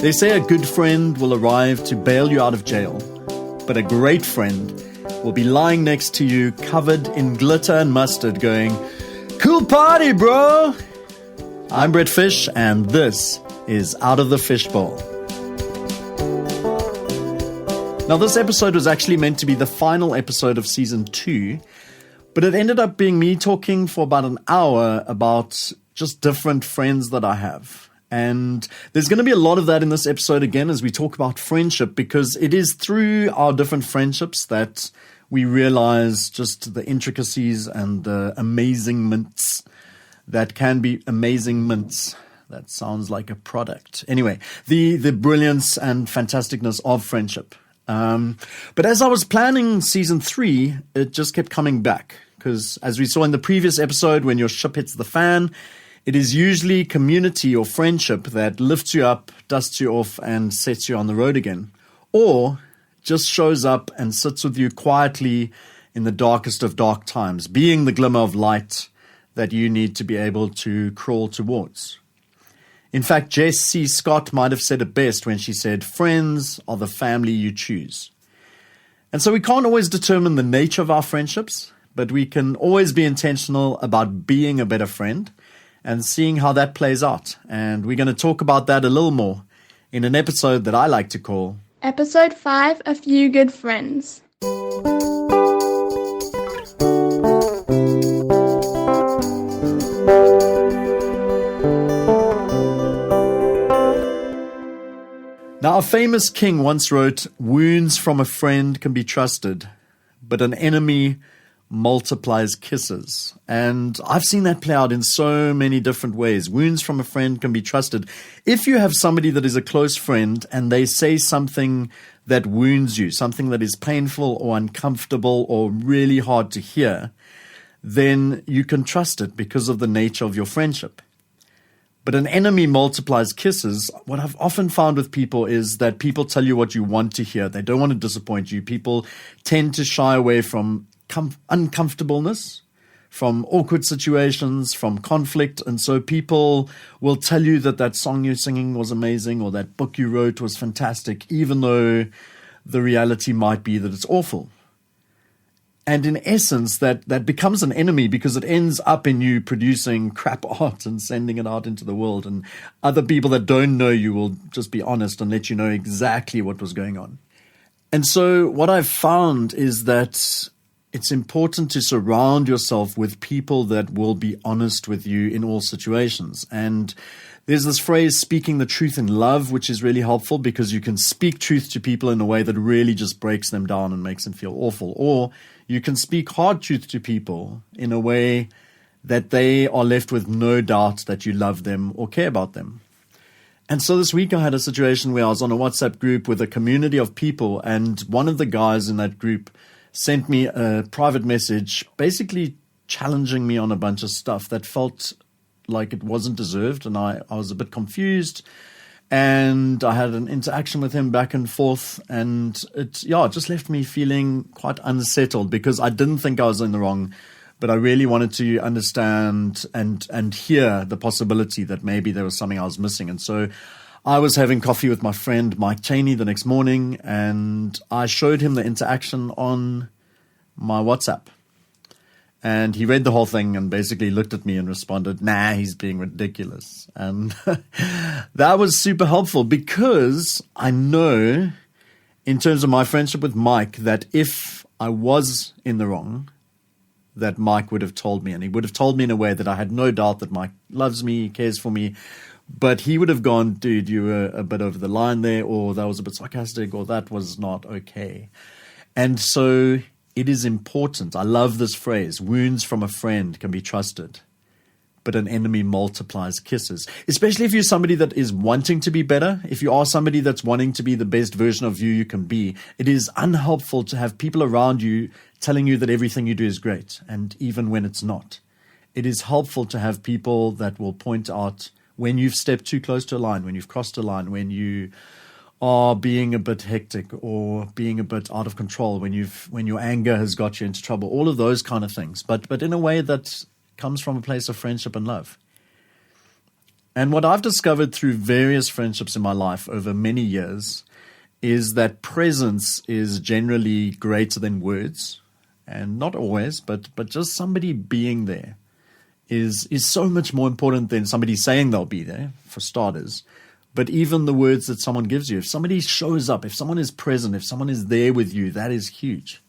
They say a good friend will arrive to bail you out of jail, but a great friend will be lying next to you covered in glitter and mustard going, "Cool party, bro!" I'm BrettFish, and this is Out of the Fishbowl. Now, this episode was actually meant to be the final episode of Season 2, but it ended up being me talking for about an hour about just different friends that I have. And there's going to be a lot of that in this episode again as we talk about friendship, because it is through our different friendships that we realize just the intricacies and the amazing mints that can be amazing mints. That sounds like a product. Anyway, the brilliance and fantasticness of friendship. But as I was planning Season 3, it just kept coming back. Because as we saw in the previous episode, when your ship hits the fan, it is usually community or friendship that lifts you up, dusts you off, and sets you on the road again. Or just shows up and sits with you quietly in the darkest of dark times, being the glimmer of light that you need to be able to crawl towards. In fact, Jess C. Scott might have said it best when she said, "Friends are the family you choose." And so we can't always determine the nature of our friendships, but we can always be intentional about being a better friend and seeing how that plays out. And we're going to talk about that a little more in an episode that I like to call Episode 5, A Few Good Friends. Now, a famous king once wrote, "Wounds from a friend can be trusted, but an enemy multiplies kisses." And I've seen that play out in so many different ways. Wounds from a friend can be trusted. If you have somebody that is a close friend and they say something that wounds you, something that is painful or uncomfortable or really hard to hear, then you can trust it because of the nature of your friendship. But an enemy multiplies kisses. What I've often found with people is that people tell you what you want to hear. They don't want to disappoint you. People tend to shy away from uncomfortableness, from awkward situations, from conflict. And so people will tell you that that song you're singing was amazing or that book you wrote was fantastic, even though the reality might be that it's awful. And in essence, that becomes an enemy because it ends up in you producing crap art and sending it out into the world. And other people that don't know you will just be honest and let you know exactly what was going on. And so what I've found is that it's important to surround yourself with people that will be honest with you in all situations. And there's this phrase, speaking the truth in love, which is really helpful because you can speak truth to people in a way that really just breaks them down and makes them feel awful. Or you can speak hard truth to people in a way that they are left with no doubt that you love them or care about them. And so this week I had a situation where I was on a WhatsApp group with a community of people, and one of the guys in that group sent me a private message basically challenging me on a bunch of stuff that felt like it wasn't deserved, and I was a bit confused, and I had an interaction with him back and forth, and it just left me feeling quite unsettled because I didn't think I was in the wrong, but I really wanted to understand and hear the possibility that maybe there was something I was missing. And so I was having coffee with my friend Mike Cheney the next morning, and I showed him the interaction on my WhatsApp. And he read the whole thing and basically looked at me and responded, "Nah, he's being ridiculous." And that was super helpful because I know in terms of my friendship with Mike that if I was in the wrong, that Mike would have told me. And he would have told me in a way that I had no doubt that Mike loves me, cares for me. But he would have gone, "Dude, you were a bit over the line there," or "that was a bit sarcastic," or "that was not okay." And so it is important. I love this phrase, wounds from a friend can be trusted, but an enemy multiplies kisses. Especially if you're somebody that is wanting to be better, if you are somebody that's wanting to be the best version of you can be, it is unhelpful to have people around you telling you that everything you do is great, and even when it's not. It is helpful to have people that will point out when you've stepped too close to a line, when you've crossed a line, when you are being a bit hectic or being a bit out of control, when your anger has got you into trouble, all of those kind of things, but in a way that comes from a place of friendship and love. And what I've discovered through various friendships in my life over many years is that presence is generally greater than words, and not always, but just somebody being there is so much more important than somebody saying they'll be there, for starters. But even the words that someone gives you, if somebody shows up, if someone is present, if someone is there with you, that is huge.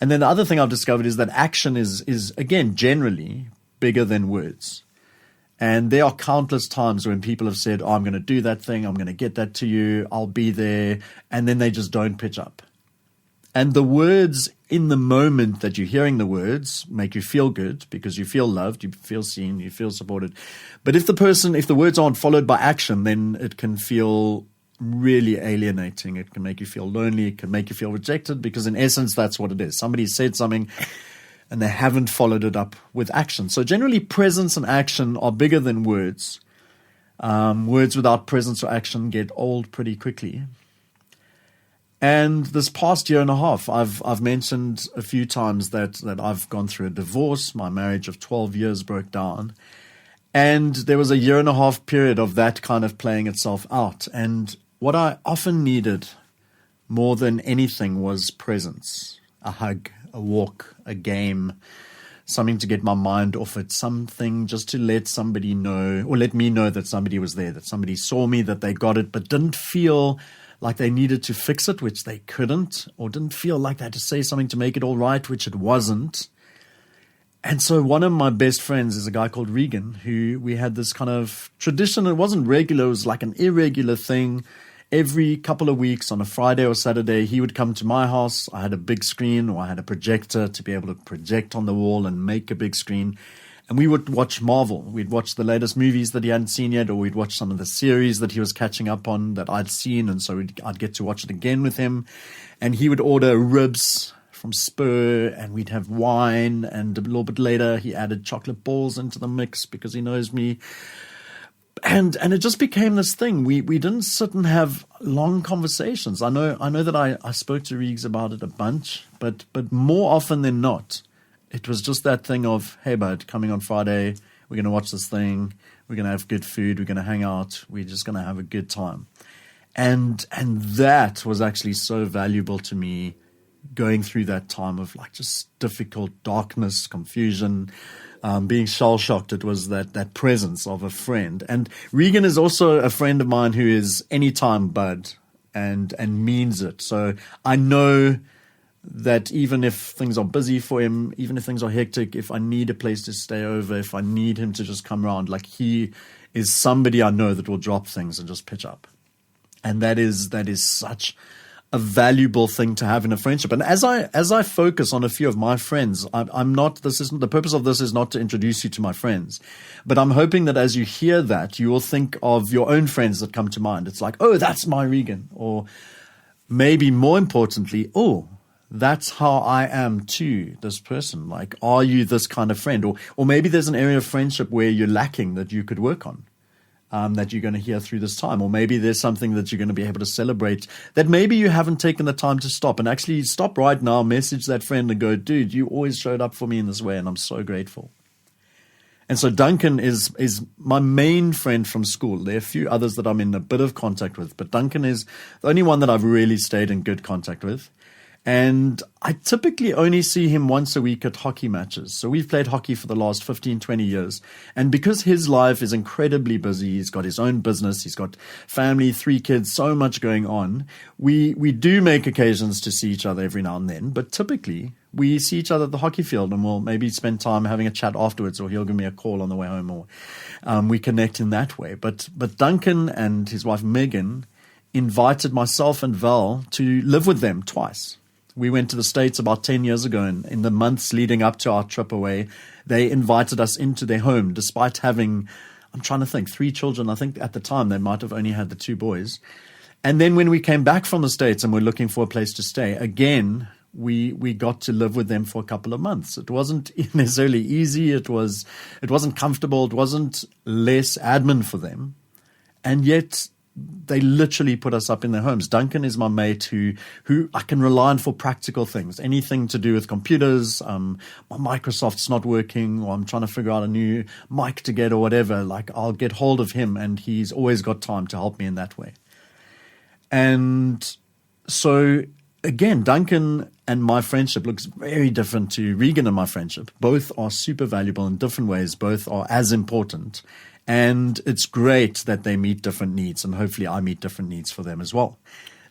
And then the other thing I've discovered is that action is again, generally bigger than words. And there are countless times when people have said, oh, I'm going to do that thing, I'm going to get that to you, I'll be there, and then they just don't pitch up. And the words in the moment that you're hearing the words make you feel good because you feel loved, you feel seen, you feel supported. But if the words aren't followed by action, then it can feel really alienating. It can make you feel lonely. It can make you feel rejected, because in essence, that's what it is. Somebody said something and they haven't followed it up with action. So generally, presence and action are bigger than words. Words without presence or action get old pretty quickly. And this past year and a half, I've mentioned a few times that I've gone through a divorce. My marriage of 12 years broke down. And there was a year and a half period of that kind of playing itself out. And what I often needed more than anything was presence. A hug, a walk, a game, something to get my mind off it, something just to let somebody know, or let me know that somebody was there, that somebody saw me, that they got it, but didn't feel like they needed to fix it, which they couldn't, or didn't feel like they had to say something to make it all right, which it wasn't. And so one of my best friends is a guy called Regan, who we had this kind of tradition. It wasn't regular, it was like an irregular thing. Every couple of weeks on a Friday or Saturday, he would come to my house. I had a big screen, or I had a projector to be able to project on the wall and make a big screen. And we would watch Marvel. We'd watch the latest movies that he hadn't seen yet, or we'd watch some of the series that he was catching up on that I'd seen. And so I'd get to watch it again with him. And he would order ribs from Spur, and we'd have wine. And a little bit later, he added chocolate balls into the mix because he knows me. And it just became this thing. We didn't sit and have long conversations. I know that I spoke to Reegs about it a bunch, but more often than not, it was just that thing of, hey, bud, coming on Friday, we're going to watch this thing, we're going to have good food, we're going to hang out, we're just going to have a good time. And that was actually so valuable to me, going through that time of like just difficult darkness, confusion, being shell-shocked. It was that presence of a friend. And Regan is also a friend of mine who is anytime bud and means it. So I know that even if things are busy for him, even if things are hectic, if I need a place to stay over, if I need him to just come around, like he is somebody I know that will drop things and just pitch up. And that is such a valuable thing to have in a friendship. And as I focus on a few of my friends, I'm not, this isn't, the purpose of this is not to introduce you to my friends, but I'm hoping that as you hear that, you will think of your own friends that come to mind. It's like, oh, that's my Regan. Or maybe more importantly, oh, that's how I am to this person. Like, are you this kind of friend? Or maybe there's an area of friendship where you're lacking that you could work on, that you're going to hear through this time. Or maybe there's something that you're going to be able to celebrate that maybe you haven't taken the time to stop. And actually stop right now, message that friend and go, dude, you always showed up for me in this way, and I'm so grateful. And so Duncan is my main friend from school. There are a few others that I'm in a bit of contact with, but Duncan is the only one that I've really stayed in good contact with. And I typically only see him once a week at hockey matches. So we've played hockey for the last 15, 20 years. And because his life is incredibly busy, he's got his own business, he's got family, 3 kids, so much going on. We do make occasions to see each other every now and then. But typically, we see each other at the hockey field, and we'll maybe spend time having a chat afterwards, or he'll give me a call on the way home, or we connect in that way. But Duncan and his wife Megan invited myself and Val to live with them twice. We went to the States about 10 years ago, and in the months leading up to our trip away, they invited us into their home, despite having, I'm trying to think, 3 children. I think at the time they might have only had the 2 boys. And then when we came back from the States and we're looking for a place to stay, again, we got to live with them for a couple of months. It wasn't necessarily easy. It wasn't comfortable. It wasn't less admin for them. And yet they literally put us up in their homes. Duncan is my mate who I can rely on for practical things, anything to do with computers. My Microsoft's not working, or I'm trying to figure out a new mic to get or whatever. Like, I'll get hold of him, and he's always got time to help me in that way. And so, again, Duncan and my friendship looks very different to Regan and my friendship. Both are super valuable in different ways. Both are as important. And it's great that they meet different needs, and hopefully I meet different needs for them as well.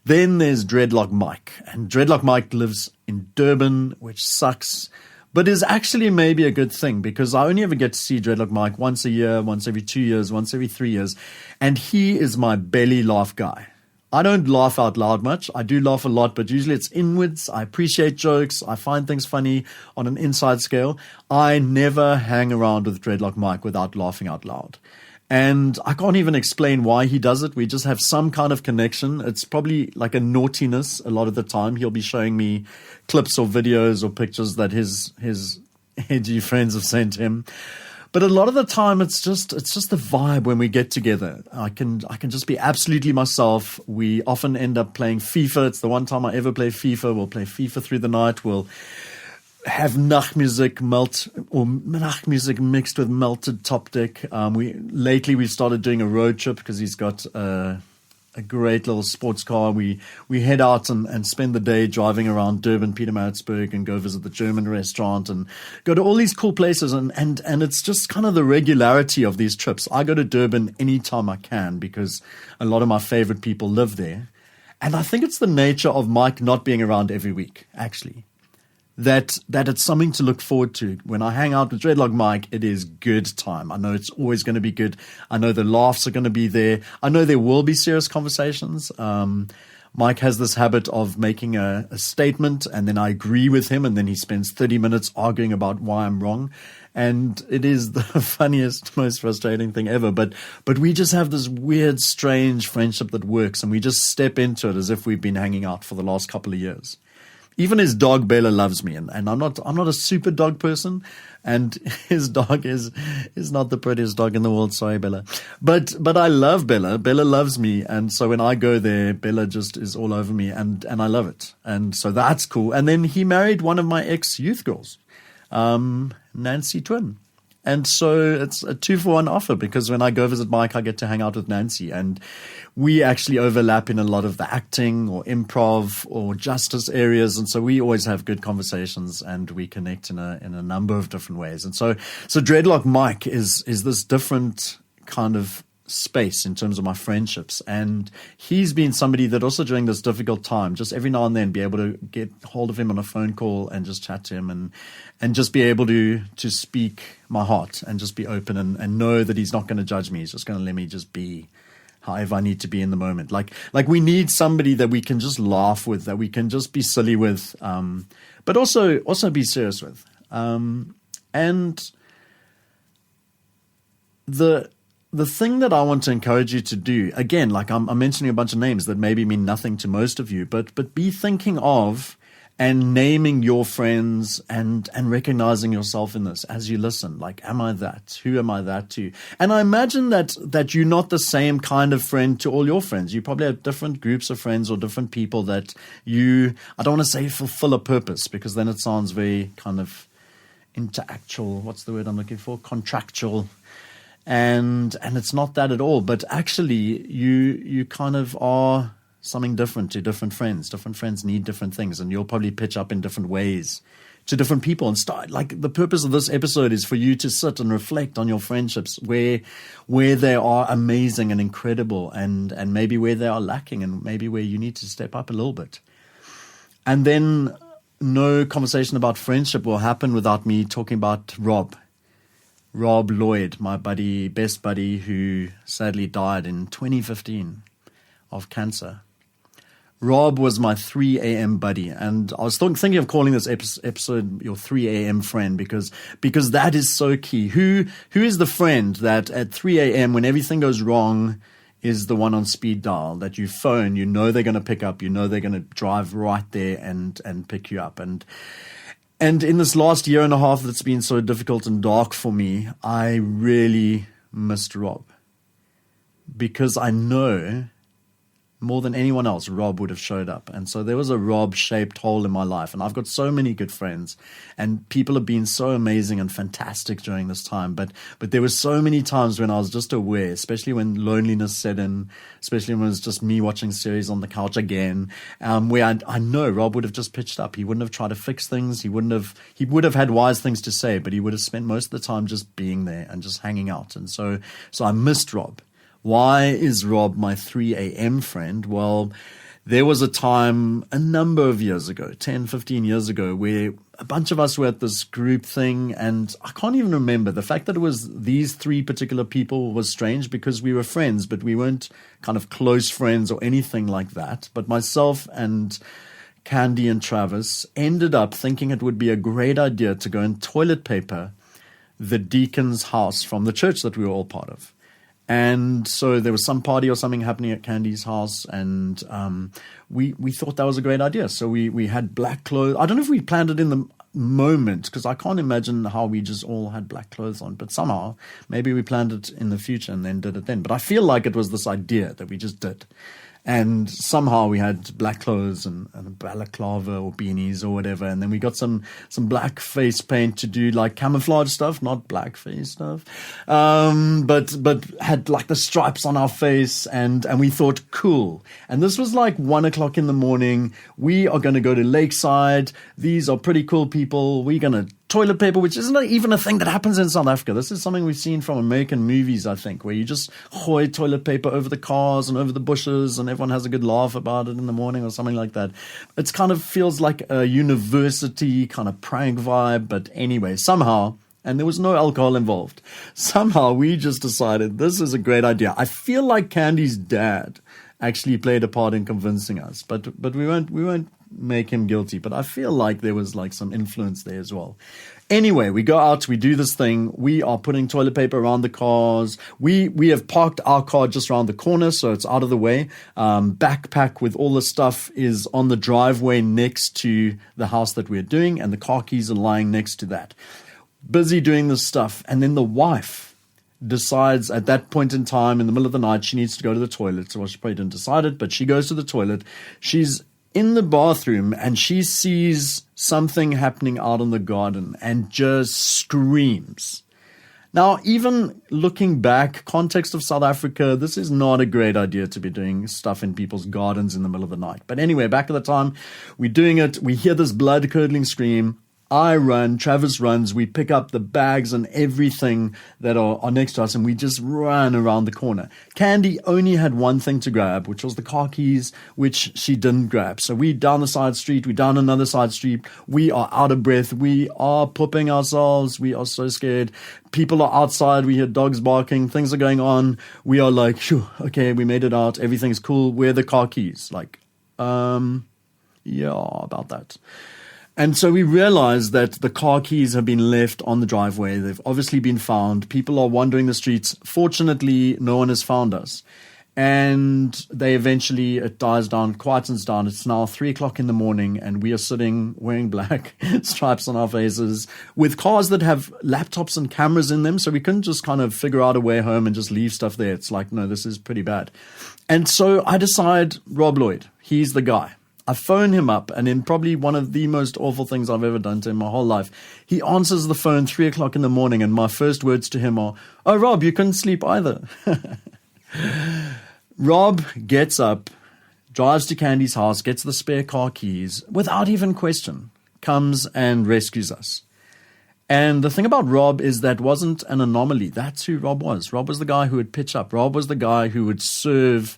Then there's Dreadlock Mike. And Dreadlock Mike lives in Durban, which sucks, but is actually maybe a good thing, because I only ever get to see Dreadlock Mike once a year, once every 2 years, once every 3 years. And he is my belly laugh guy. I don't laugh out loud much. I do laugh a lot, but usually it's inwards. I appreciate jokes. I find things funny on an inside scale. I never hang around with Dreadlock Mike without laughing out loud. And I can't even explain why he does it. We just have some kind of connection. It's probably like a naughtiness a lot of the time. He'll be showing me clips or videos or pictures that his edgy friends have sent him. But a lot of the time, it's just the vibe when we get together. I can just be absolutely myself. We often end up playing FIFA. It's the one time I ever play FIFA. We'll play FIFA through the night. We'll have nachtmusic mixed with melted top deck. Lately we've started doing a road trip because he's got a great little sports car. We head out and spend the day driving around Durban, Pietermaritzburg, and go visit the German restaurant and go to all these cool places. And it's just kind of the regularity of these trips. I go to Durban anytime I can because a lot of my favorite people live there. And I think it's the nature of Mike not being around every week, actually. That it's something to look forward to. When I hang out with Dreadlock Mike, it is good time. I know it's always going to be good. I know the laughs are going to be there. I know there will be serious conversations. Mike has this habit of making a statement, and then I agree with him, and then he spends 30 minutes arguing about why I'm wrong. And it is the funniest, most frustrating thing ever. But we just have this weird, strange friendship that works, and we just step into it as if we've been hanging out for the last couple of years. Even his dog Bella loves me, and I'm not a super dog person, and his dog is not the prettiest dog in the world. Sorry, Bella, but I love Bella. Bella loves me, and so when I go there, Bella just is all over me, and I love it, and so that's cool. And then he married one of my ex youth girls, Nancy Twin. And so it's a 2-for-1 offer, because when I go visit Mike, I get to hang out with Nancy, and we actually overlap in a lot of the acting or improv or justice areas. And so we always have good conversations, and we connect in a number of different ways. And so Dreadlock Mike is this different kind of space in terms of my friendships. And he's been somebody that also during this difficult time, just every now and then be able to get hold of him on a phone call and just chat to him and just be able to speak my heart and just be open and know that he's not going to judge me. He's just going to let me just be however I need to be in the moment. Like we need somebody that we can just laugh with, that we can just be silly with, but also be serious with. And the thing that I want to encourage you to do, again, like I'm mentioning a bunch of names that maybe mean nothing to most of you, but be thinking of and naming your friends and recognizing yourself in this as you listen. Like, am I that? Who am I that to? And I imagine that you're not the same kind of friend to all your friends. You probably have different groups of friends or different people that I don't want to say fulfill a purpose, because then it sounds very kind of interactual. What's the word I'm looking for? Contractual. And it's not that at all, but actually you kind of are something different to different friends. Different friends need different things, and you'll probably pitch up in different ways to different people. And start, like, the purpose of this episode is for you to sit and reflect on your friendships, where they are amazing and incredible, and maybe where they are lacking, and maybe where you need to step up a little bit. And then no conversation about friendship will happen without me talking about Rob Lloyd, my best buddy, who sadly died in 2015 of cancer. Rob was my 3 a.m. buddy, and I was thinking of calling this episode your 3 a.m. friend, because that is so key. Who is the friend that at 3 a.m. when everything goes wrong is the one on speed dial, that you phone, you know they're going to pick up, you know they're going to drive right there and pick you up. And in this last year and a half that's been so difficult and dark for me, I really missed Rob, because I know more than anyone else, Rob would have showed up. And so there was a Rob-shaped hole in my life. And I've got so many good friends, and people have been so amazing and fantastic during this time. But there were so many times when I was just aware, especially when loneliness set in, especially when it was just me watching series on the couch again, where I know Rob would have just pitched up. He wouldn't have tried to fix things. He would have had wise things to say, but he would have spent most of the time just being there and just hanging out. And so I missed Rob. Why is Rob my 3 a.m. friend? Well, there was a time a number of years ago, 10, 15 years ago, where a bunch of us were at this group thing, and I can't even remember. The fact that it was these 3 particular people was strange because we were friends, but we weren't kind of close friends or anything like that. But myself and Candy and Travis ended up thinking it would be a great idea to go and toilet paper the deacon's house from the church that we were all part of. And so there was some party or something happening at Candy's house, and we thought that was a great idea. So we had black clothes. I don't know if we planned it in the moment, because I can't imagine how we just all had black clothes on. But somehow, maybe we planned it in the future and then did it then. But I feel like it was this idea that we just did. And somehow we had black clothes and a balaclava or beanies or whatever. And then we got some black face paint to do like camouflage stuff, not blackface stuff. But had like the stripes on our face, and we thought, cool. And this was like 1:00 in the morning. We are going to go to Lakeside. These are pretty cool people. We're going to toilet paper, which isn't even a thing that happens in South Africa. This is something we've seen from American movies, I think, where you just hoy toilet paper over the cars and over the bushes, and everyone has a good laugh about it in the morning or something like that. It kind of feels like a university kind of prank vibe. But anyway, somehow, and there was no alcohol involved, somehow we just decided this is a great idea. I feel like Candy's dad actually played a part in convincing us, but we won't make him guilty, but I feel like there was like some influence there as well. Anyway, we go out, we do this thing. We are putting toilet paper around the cars. We have parked our car just around the corner, so it's out of the way. Backpack with all the stuff is on the driveway next to the house that we're doing, and the car keys are lying next to that. Busy doing this stuff, and then the wife decides at that point in time, in the middle of the night, she needs to go to the toilet. So she probably didn't decide it, but she goes to the toilet. She's in the bathroom, and she sees something happening out in the garden and just screams. Now, even looking back, context of South Africa, this is not a great idea to be doing stuff in people's gardens in the middle of the night. But anyway, back at the time, we're doing it. We hear this blood-curdling scream. I run, Travis runs, we pick up the bags and everything that are next to us, and we just run around the corner. Candy only had one thing to grab, which was the car keys, which she didn't grab. So we down the side street, we down another side street, we are out of breath, we are pooping ourselves, we are so scared. People are outside, we hear dogs barking, things are going on. We are like, phew, okay, we made it out, everything's cool, where are the car keys? Like, yeah, about that. And so we realized that the car keys have been left on the driveway. They've obviously been found. People are wandering the streets. Fortunately, no one has found us. And it dies down, quietens down. It's now 3:00 in the morning, and we are sitting wearing black stripes on our faces with cars that have laptops and cameras in them. So we couldn't just kind of figure out a way home and just leave stuff there. It's like, no, this is pretty bad. And so I decide, Rob Lloyd, he's the guy. I phone him up, and in probably one of the most awful things I've ever done to him my whole life, he answers the phone 3:00 in the morning, and my first words to him are, "Oh, Rob, you couldn't sleep either." Rob gets up, drives to Candy's house, gets the spare car keys, without even question, comes and rescues us. And the thing about Rob is that wasn't an anomaly. That's who Rob was. Rob was the guy who would pitch up. Rob was the guy who would serve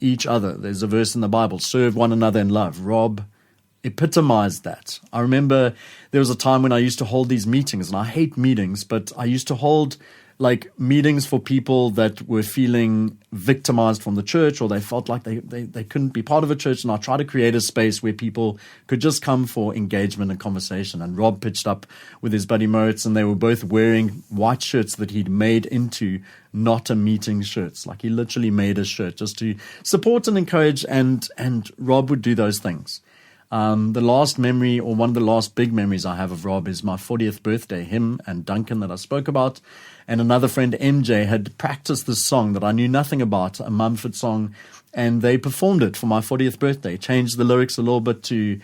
each other. There's a verse in the Bible, serve one another in love. Rob epitomized that. I remember there was a time when I used to hold these meetings, and I hate meetings, but I used to hold like meetings for people that were feeling victimized from the church, or they felt like they couldn't be part of a church. And I tried to create a space where people could just come for engagement and conversation. And Rob pitched up with his buddy Moritz, and they were both wearing white shirts that he'd made into not a meeting shirts. Like he literally made a shirt just to support and encourage. And Rob would do those things. The last memory, or one of the last big memories I have of Rob, is my 40th birthday. Him and Duncan that I spoke about, and another friend, MJ, had practiced this song that I knew nothing about, a Mumford song, and they performed it for my 40th birthday, changed the lyrics a little bit to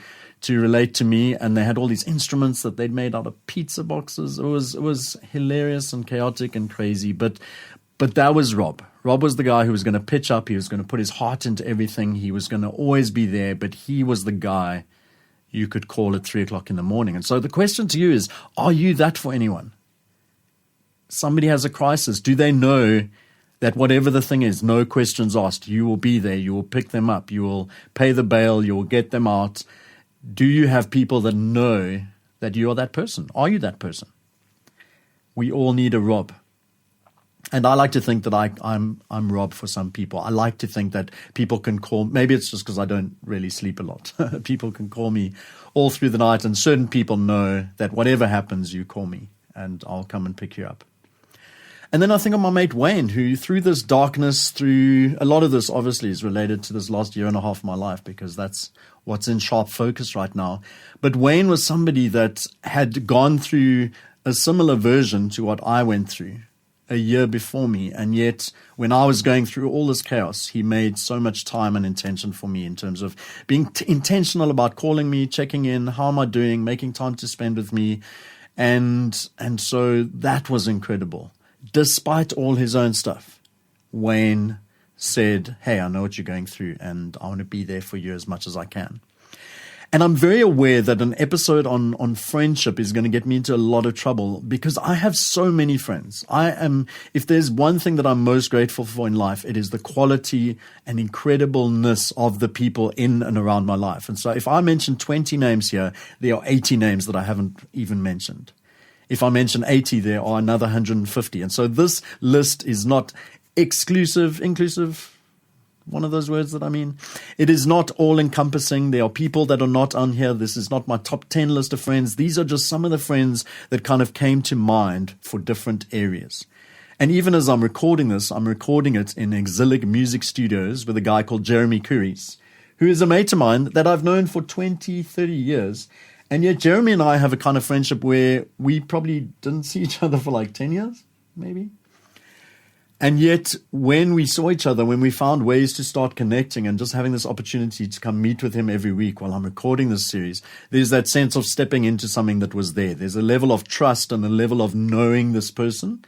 relate to me, and they had all these instruments that they'd made out of pizza boxes. It was hilarious and chaotic and crazy, but that was Rob. Rob was the guy who was going to pitch up. He was going to put his heart into everything. He was going to always be there, but he was the guy you could call at 3:00 in the morning. And so the question to you is, are you that for anyone? Somebody has a crisis. Do they know that whatever the thing is, no questions asked, you will be there, you will pick them up, you will pay the bail, you will get them out? Do you have people that know that you are that person? Are you that person? We all need a Rob. And I like to think that I'm Rob for some people. I like to think that people can call, maybe it's just because I don't really sleep a lot. People can call me all through the night, and certain people know that whatever happens, you call me and I'll come and pick you up. And then I think of my mate Wayne, who through this darkness, through a lot of this obviously is related to this last year and a half of my life, because that's what's in sharp focus right now. But Wayne was somebody that had gone through a similar version to what I went through a year before me. And yet when I was going through all this chaos, he made so much time and intention for me in terms of being intentional about calling me, checking in, how am I doing, making time to spend with me. And so that was incredible. Despite all his own stuff, Wayne said, hey, I know what you're going through, and I want to be there for you as much as I can. And I'm very aware that an episode on friendship is going to get me into a lot of trouble, because I have so many friends. If there's one thing that I'm most grateful for in life, it is the quality and incredibleness of the people in and around my life. And so if I mention 20 names here, there are 80 names that I haven't even mentioned. If I mention 80, there are another 150. And so this list is not inclusive, one of those words that I mean. It is not all-encompassing. There are people that are not on here. This is not my top 10 list of friends. These are just some of the friends that kind of came to mind for different areas. And even as I'm recording this, I'm recording it in Exilic Music Studios with a guy called Jeremy Curries, who is a mate of mine that I've known for 20, 30 years. And yet Jeremy and I have a kind of friendship where we probably didn't see each other for like 10 years, maybe. And yet when we saw each other, when we found ways to start connecting and just having this opportunity to come meet with him every week while I'm recording this series, there's that sense of stepping into something that was there. There's a level of trust and a level of knowing this person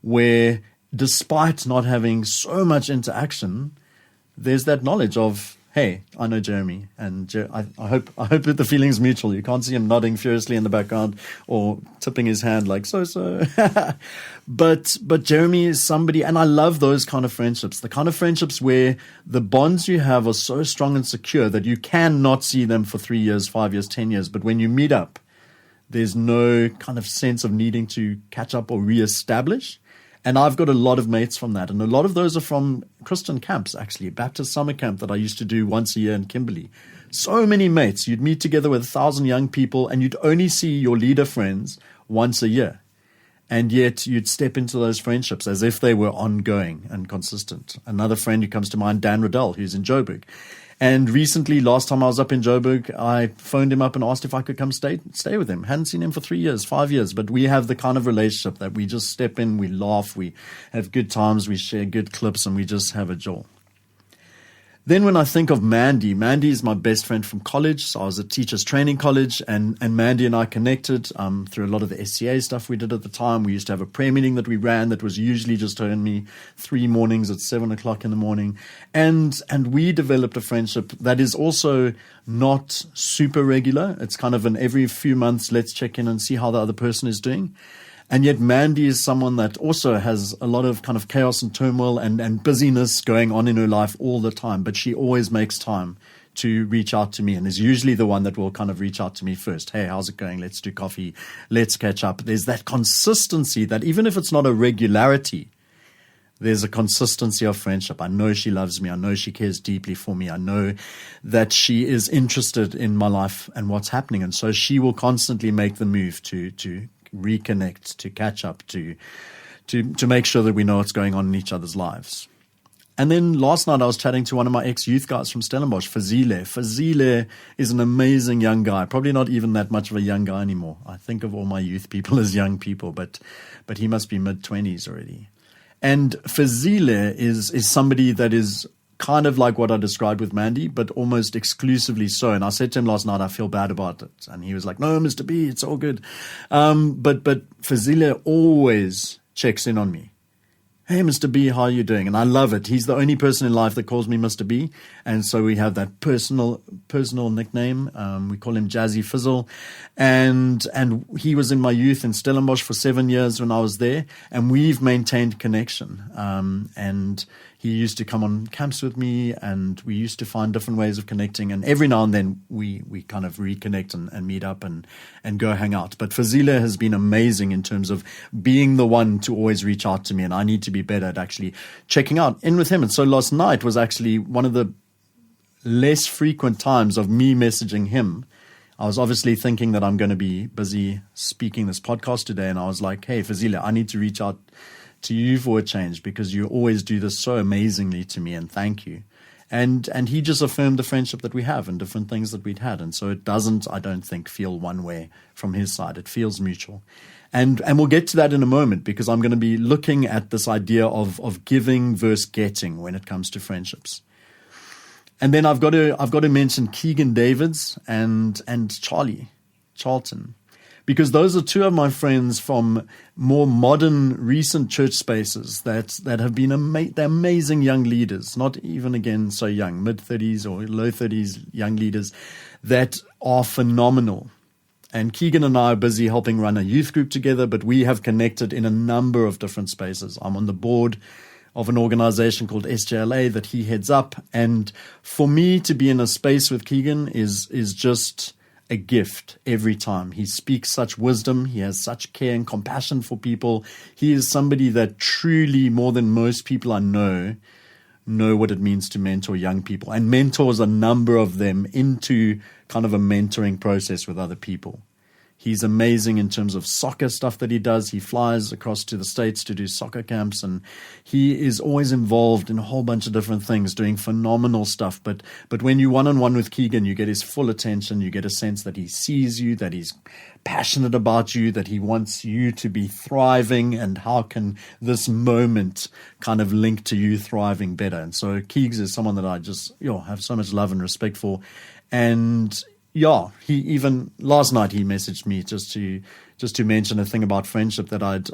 where, despite not having so much interaction, there's that knowledge of, hey, I know Jeremy, and I hope that the feeling's mutual. You can't see him nodding furiously in the background or tipping his hand like so. But Jeremy is somebody, and I love those kind of friendships, the kind of friendships where the bonds you have are so strong and secure that you cannot see them for 3 years, 5 years, 10 years. But when you meet up, there's no kind of sense of needing to catch up or reestablish. And I've got a lot of mates from that. And a lot of those are from Christian camps, actually. Baptist summer camp that I used to do once a year in Kimberley. So many mates. You'd meet together with 1,000 young people, and you'd only see your leader friends once a year. And yet you'd step into those friendships as if they were ongoing and consistent. Another friend who comes to mind, Dan Riddell, who's in Joburg. And recently, last time I was up in Joburg, I phoned him up and asked if I could come stay with him. Hadn't seen him for 3 years, 5 years, but we have the kind of relationship that we just step in, we laugh, we have good times, we share good clips, and we just have a joy. Then when I think of Mandy is my best friend from college. So I was at Teachers Training College, and Mandy and I connected through a lot of the SCA stuff we did at the time. We used to have a prayer meeting that we ran that was usually just her and me, 3 mornings at 7:00 in the morning. And we developed a friendship that is also not super regular. It's kind of an every few months, let's check in and see how the other person is doing. And yet Mandy is someone that also has a lot of kind of chaos and turmoil and busyness going on in her life all the time. But she always makes time to reach out to me, and is usually the one that will kind of reach out to me first. Hey, how's it going? Let's do coffee. Let's catch up. There's that consistency that even if it's not a regularity, there's a consistency of friendship. I know she loves me. I know she cares deeply for me. I know that she is interested in my life and what's happening. And so she will constantly make the move to reconnect, to catch up, to make sure that we know what's going on in each other's lives. And then last night I was chatting to one of my ex-youth guys from Stellenbosch, Fazile. Fazile is an amazing young guy, probably not even that much of a young guy anymore. I think of all my youth people as young people, but he must be mid-20s already. And Fazile is somebody that is kind of like what I described with Mandy, but almost exclusively so. And I said to him last night, I feel bad about it. And he was like, no, Mr. B, it's all good. But Fazile always checks in on me. Hey, Mr. B, how are you doing? And I love it. He's the only person in life that calls me Mr. B. And so we have that personal nickname. We call him Jazzy Fizzle. And he was in my youth in Stellenbosch for 7 years when I was there. And we've maintained connection. And he used to come on camps with me, and we used to find different ways of connecting. And every now and then we kind of reconnect and meet up and go hang out. But Fazile has been amazing in terms of being the one to always reach out to me, and I need to be better at actually checking out in with him. And so last night was actually one of the less frequent times of me messaging him. I was obviously thinking that I'm going to be busy speaking this podcast today, and I was like, hey, Fazile, I need to reach out to you for a change because you always do this so amazingly to me, and thank you. And he just affirmed the friendship that we have and different things that we'd had. And so it doesn't, I don't think, feel one way from his side. It feels mutual. And we'll get to that in a moment, because I'm going to be looking at this idea of giving versus getting when it comes to friendships. And then I've got to mention Keegan Davids and Charlton, because those are two of my friends from more modern, recent church spaces that have been they're amazing young leaders, not even, again, so young, mid-30s or low 30s young leaders that are phenomenal. And Keegan and I are busy helping run a youth group together, but we have connected in a number of different spaces. I'm on the board of an organization called SJLA that he heads up. And for me to be in a space with Keegan is just a gift every time. He speaks such wisdom. He has such care and compassion for people. He is somebody that truly, more than most people I know what it means to mentor young people, and mentors a number of them into kind of a mentoring process with other people. He's amazing in terms of soccer stuff that he does. He flies across to the States to do soccer camps, and he is always involved in a whole bunch of different things, doing phenomenal stuff. But when you're one-on-one with Keegan, you get his full attention. You get a sense that he sees you, that he's passionate about you, that he wants you to be thriving, and how can this moment kind of link to you thriving better. And so Keegs is someone that I just have so much love and respect for. And yeah, he even last night he messaged me just to mention a thing about friendship that I'd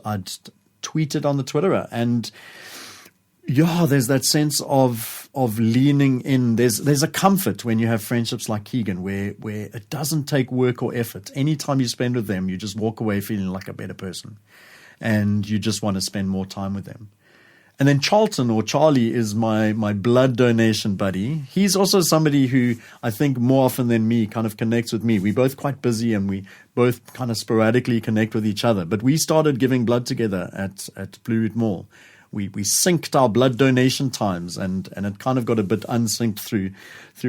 tweeted on the Twitterer. And yeah, there's that sense of leaning in. There's a comfort when you have friendships like Keegan, where it doesn't take work or effort. Anytime you spend with them, you just walk away feeling like a better person, and you just want to spend more time with them. And then Charlton, or Charlie, is my blood donation buddy. He's also somebody who I think more often than me kind of connects with me. We're both quite busy, and we both kind of sporadically connect with each other. But we started giving blood together at Blue Route Mall. We synced our blood donation times, and it kind of got a bit unsynced through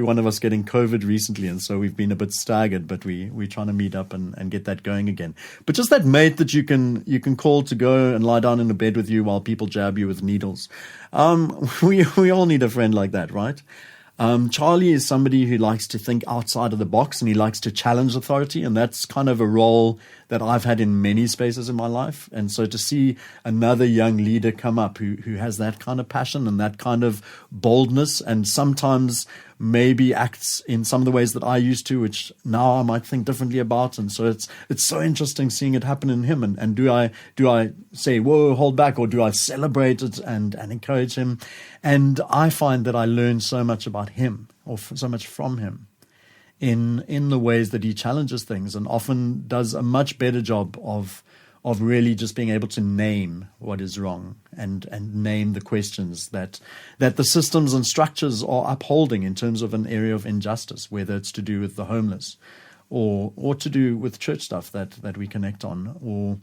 one of us getting COVID recently, and so we've been a bit staggered, but we're trying to meet up and get that going again. But just that mate that you can call to go and lie down in a bed with you while people jab you with needles. We all need a friend like that, right? Charlie is somebody who likes to think outside of the box, and he likes to challenge authority, and that's kind of a role that I've had in many spaces in my life. And so to see another young leader come up who has that kind of passion and that kind of boldness, and sometimes maybe acts in some of the ways that I used to, which now I might think differently about. And so it's so interesting seeing it happen in him. And do I say, whoa, hold back, or do I celebrate it and encourage him? And I find that I learn so much about him, or so much from him, in the ways that he challenges things, and often does a much better job of really just being able to name what is wrong and name the questions that the systems and structures are upholding in terms of an area of injustice, whether it's to do with the homeless or to do with church stuff that we connect on, or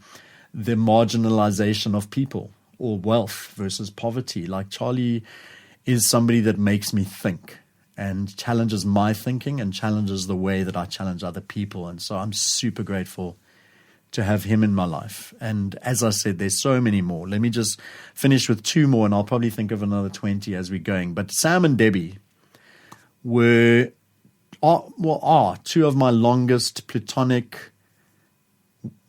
the marginalization of people, or wealth versus poverty. Like Charlie is somebody that makes me think and challenges my thinking and challenges the way that I challenge other people. And so I'm super grateful to have him in my life. And as I said, there's so many more. Let me just finish with two more, and I'll probably think of another 20 as we're going. But Sam and Debbie are two of my longest platonic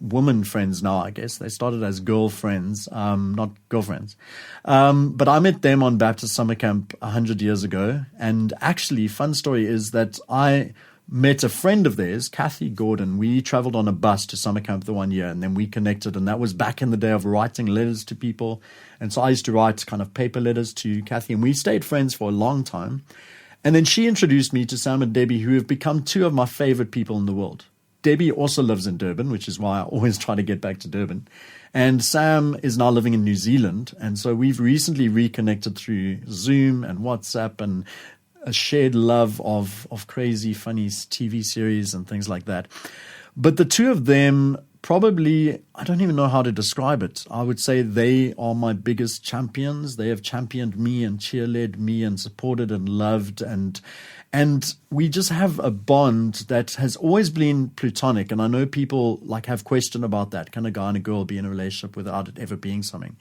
woman friends now, I guess. They started as girlfriends, not girlfriends. But I met them on Baptist Summer Camp 100 years ago. And actually, fun story is that I met a friend of theirs, Kathy Gordon. We traveled on a bus to summer camp the one year, and then we connected. And that was back in the day of writing letters to people. And so I used to write kind of paper letters to Kathy, and we stayed friends for a long time. And then she introduced me to Sam and Debbie, who have become two of my favorite people in the world. Debbie also lives in Durban, which is why I always try to get back to Durban. And Sam is now living in New Zealand. And so we've recently reconnected through Zoom and WhatsApp and a shared love of crazy, funny TV series and things like that. But the two of them probably, I don't even know how to describe it. I would say they are my biggest champions. They have championed me and cheerled me and supported and loved. And we just have a bond that has always been platonic. And I know people have question about that. Can a guy and a girl be in a relationship without it ever being something?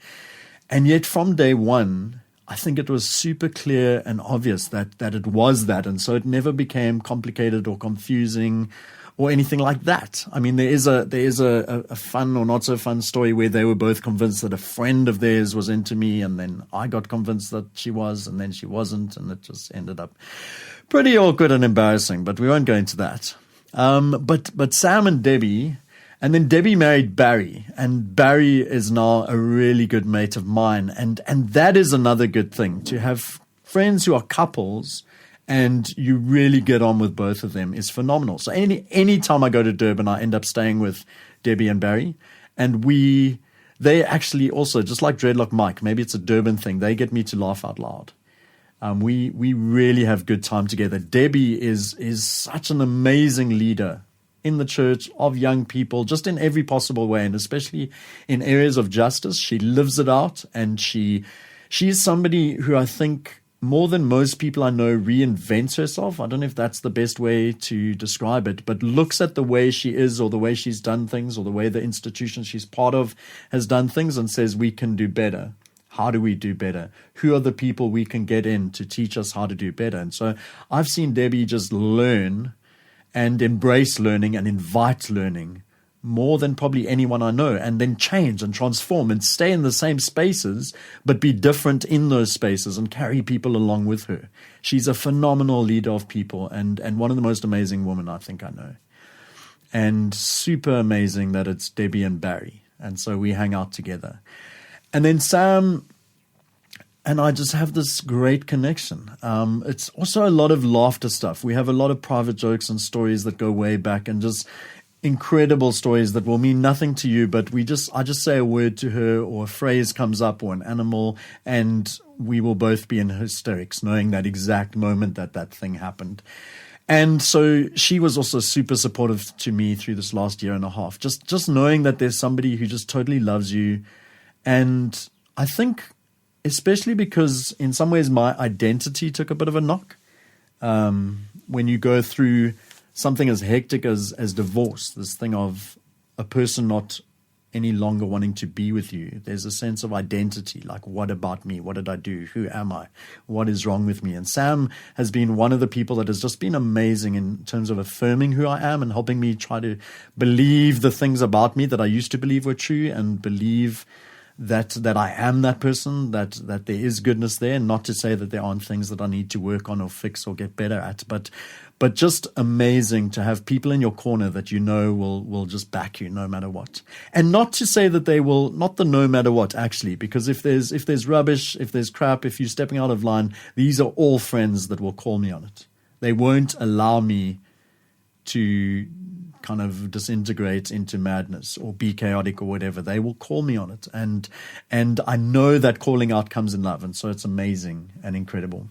And yet from day one, I think it was super clear and obvious that it was that. And so it never became complicated or confusing or anything like that. I mean, there is a fun or not so fun story where they were both convinced that a friend of theirs was into me, and then I got convinced that she was, and then she wasn't, and it just ended up pretty awkward and embarrassing, but we won't go into that. But Sam and Debbie, and then Debbie married Barry, and Barry is now a really good mate of mine, and that is another good thing, to have friends who are couples and you really get on with both of them is phenomenal. So any time I go to Durban, I end up staying with Debbie and Barry. And they actually also, just like Dreadlock Mike, maybe it's a Durban thing, they get me to laugh out loud. We really have good time together. Debbie is such an amazing leader in the church of young people, just in every possible way, and especially in areas of justice. She lives it out, and she is somebody who I think, more than most people I know, reinvents herself. I don't know if that's the best way to describe it, but looks at the way she is or the way she's done things or the way the institution she's part of has done things and says, we can do better. How do we do better? Who are the people we can get in to teach us how to do better? And so I've seen Debbie just learn and embrace learning and invite learning more than probably anyone I know, and then change and transform and stay in the same spaces, but be different in those spaces and carry people along with her. She's a phenomenal leader of people and one of the most amazing women I think I know. And super amazing that it's Debbie and Barry. And so we hang out together. And then Sam and I just have this great connection. It's also a lot of laughter stuff. We have a lot of private jokes and stories that go way back, and just incredible stories that will mean nothing to you, but I just say a word to her, or a phrase comes up, or an animal, and we will both be in hysterics, knowing that exact moment that thing happened. And so she was also super supportive to me through this last year and a half, just knowing that there's somebody who just totally loves you. And I think, especially because in some ways my identity took a bit of a knock, when you go through something as hectic as divorce, this thing of a person not any longer wanting to be with you. There's a sense of identity, like, what about me? What did I do? Who am I? What is wrong with me? And Sam has been one of the people that has just been amazing in terms of affirming who I am and helping me try to believe the things about me that I used to believe were true, and believe that I am that person, that there is goodness there, and not to say that there aren't things that I need to work on or fix or get better at, but just amazing to have people in your corner that you know will just back you no matter what. And not to say that they will, not the no matter what actually, because if there's rubbish, if there's crap, if you're stepping out of line, these are all friends that will call me on it. They won't allow me to kind of disintegrate into madness or be chaotic or whatever. They will call me on it. And I know that calling out comes in love. And so it's amazing and incredible.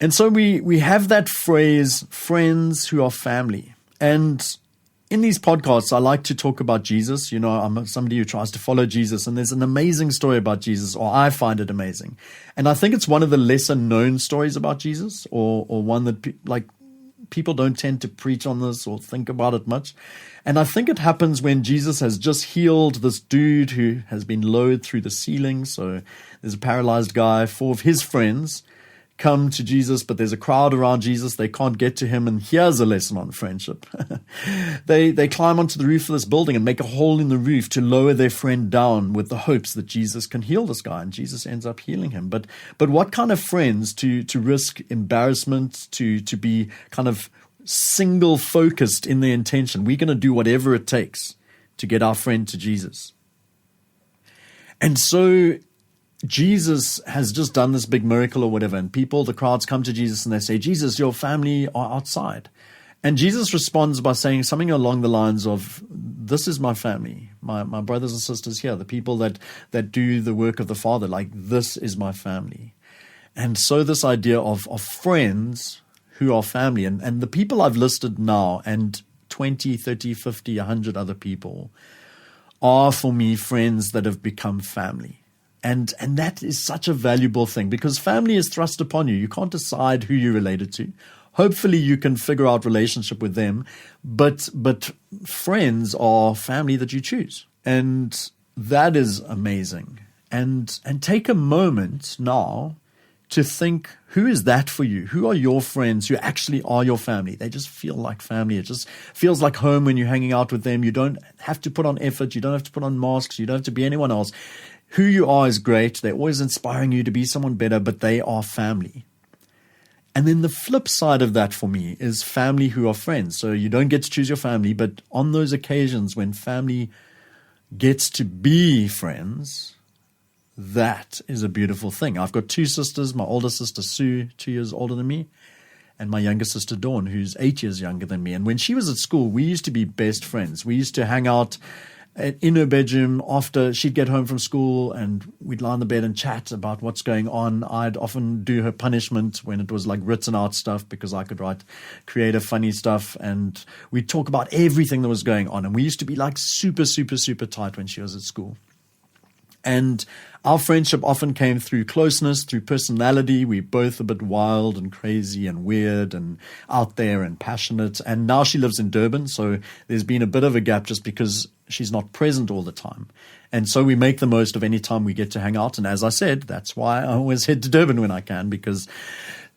And so we have that phrase, friends who are family. And in these podcasts, I like to talk about Jesus. You know, I'm somebody who tries to follow Jesus, and there's an amazing story about Jesus, or I find it amazing. And I think it's one of the lesser known stories about Jesus, or one that people don't tend to preach on this or think about it much. And I think it happens when Jesus has just healed this dude who has been lowered through the ceiling. So there's a paralyzed guy. 4 of his friends come to Jesus, but there's a crowd around Jesus. They can't get to him. And here's a lesson on friendship. They climb onto the roof of this building and make a hole in the roof to lower their friend down with the hopes that Jesus can heal this guy. And Jesus ends up healing him. But what kind of friends to risk embarrassment, to be kind of single focused in their intention? We're going to do whatever it takes to get our friend to Jesus. And so Jesus has just done this big miracle or whatever, and the crowds come to Jesus and they say, Jesus, your family are outside. And Jesus responds by saying something along the lines of, this is my family, my brothers and sisters here, the people that do the work of the Father, like this is my family. And so this idea of friends who are family, and the people I've listed now, and 20, 30, 50, 100 other people, are for me friends that have become family. And that is such a valuable thing, because family is thrust upon you. You can't decide who you're related to. Hopefully you can figure out relationship with them, but friends are family that you choose. And that is amazing. And take a moment now to think, who is that for you? Who are your friends who actually are your family? They just feel like family. It just feels like home when you're hanging out with them. You don't have to put on effort. You don't have to put on masks. You don't have to be anyone else. Who you are is great. They're always inspiring you to be someone better, but they are family. And then the flip side of that for me is family who are friends. So you don't get to choose your family, but on those occasions when family gets to be friends, that is a beautiful thing. I've got two sisters. My older sister, Sue, 2 years older than me, and my younger sister, Dawn, who's 8 years younger than me. And when she was at school, we used to be best friends. We used to hang out in her bedroom after she'd get home from school, and we'd lie on the bed and chat about what's going on. I'd often do her punishment when it was like written out stuff, because I could write creative, funny stuff, and we'd talk about everything that was going on. And we used to be like super, super, super tight when she was at school. And our friendship often came through closeness, through personality. We're both a bit wild and crazy and weird and out there and passionate. And now she lives in Durban, so there's been a bit of a gap just because she's not present all the time. And so we make the most of any time we get to hang out. And as I said, that's why I always head to Durban when I can, because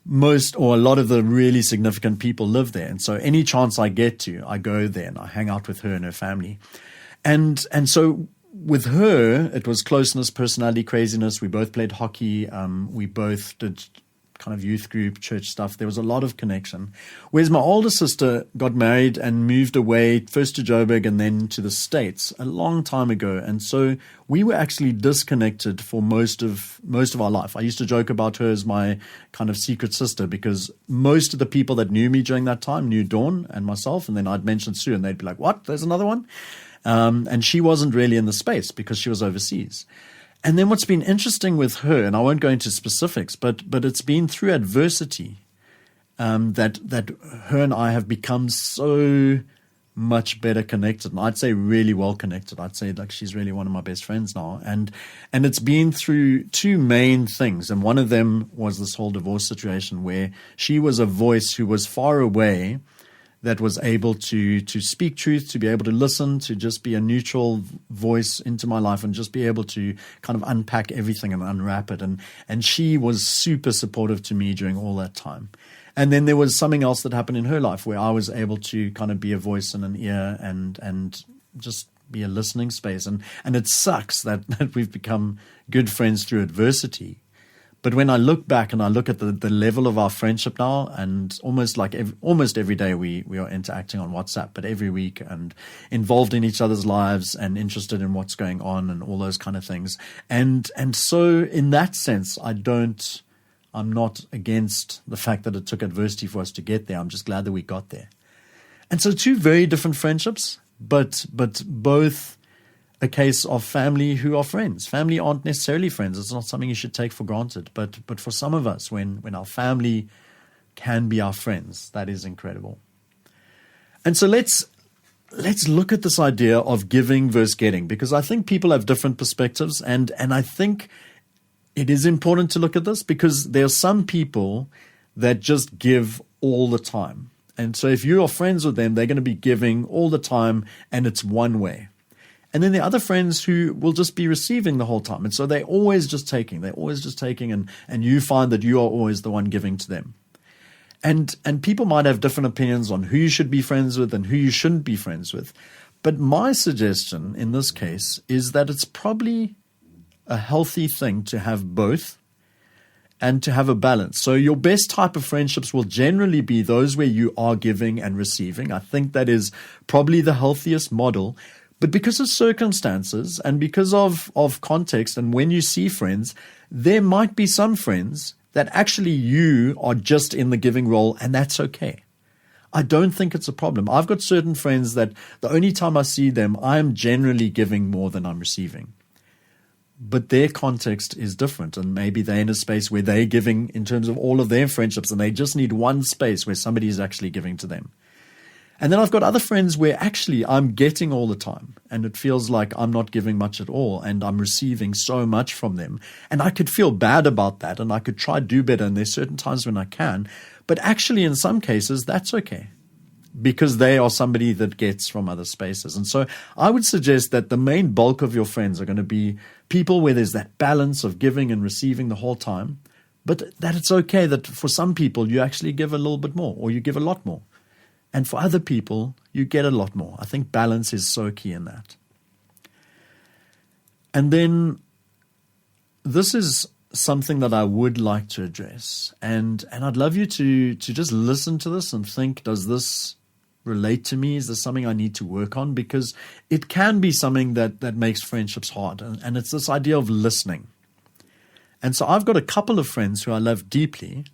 most or a lot of the really significant people live there. And so any chance I get to, I go there and I hang out with her and her family. And so with her, it was closeness, personality, craziness. We both played hockey. We both did kind of youth group, church stuff. There was a lot of connection. Whereas my older sister got married and moved away, first to Joburg and then to the States a long time ago. And so we were actually disconnected for most of our life. I used to joke about her as my kind of secret sister, because most of the people that knew me during that time knew Dawn and myself. And then I'd mention Sue and they'd be like, what? There's another one? And she wasn't really in the space because she was overseas. And then what's been interesting with her, and I won't go into specifics, but it's been through adversity that her and I have become so much better connected. And I'd say really well connected. I'd say like she's really one of my best friends now. And it's been through two main things. And one of them was this whole divorce situation where she was a voice who was far away, that was able to speak truth, to be able to listen, to just be a neutral voice into my life and just be able to kind of unpack everything and unwrap it. And she was super supportive to me during all that time. And then there was something else that happened in her life where I was able to kind of be a voice and an ear and just be a listening space. And it sucks that we've become good friends through adversity. But when I look back and I look at the level of our friendship now, and almost every day we are interacting on WhatsApp, but every week, and involved in each other's lives and interested in what's going on and all those kind of things. And so in that sense, I'm not against the fact that it took adversity for us to get there. I'm just glad that we got there. And so two very different friendships, but both a case of family who are friends. Family aren't necessarily friends. It's not something you should take for granted. But for some of us, when our family can be our friends, that is incredible. And so let's look at this idea of giving versus getting, because I think people have different perspectives. And I think it is important to look at this, because there are some people that just give all the time. And so if you are friends with them, they're going to be giving all the time, and it's one way. And then there are other friends who will just be receiving the whole time. And so they're always just taking. They're always just taking, and you find that you are always the one giving to them. And people might have different opinions on who you should be friends with and who you shouldn't be friends with. But my suggestion in this case is that it's probably a healthy thing to have both and to have a balance. So your best type of friendships will generally be those where you are giving and receiving. I think that is probably the healthiest model. But because of circumstances and because of context and when you see friends, there might be some friends that actually you are just in the giving role, and that's okay. I don't think it's a problem. I've got certain friends that the only time I see them, I am generally giving more than I'm receiving. But their context is different, and maybe they're in a space where they're giving in terms of all of their friendships, and they just need one space where somebody is actually giving to them. And then I've got other friends where actually I'm getting all the time, and it feels like I'm not giving much at all, and I'm receiving so much from them. And I could feel bad about that, and I could try to do better, and there's certain times when I can. But actually, in some cases, that's okay, because they are somebody that gets from other spaces. And so I would suggest that the main bulk of your friends are going to be people where there's that balance of giving and receiving the whole time, but that it's okay that for some people you actually give a little bit more, or you give a lot more. And for other people, you get a lot more. I think balance is so key in that. And then this is something that I would like to address. And I'd love you to just listen to this and think, does this relate to me? Is this something I need to work on? Because it can be something that makes friendships hard. And it's this idea of listening. And so I've got a couple of friends who I love deeply.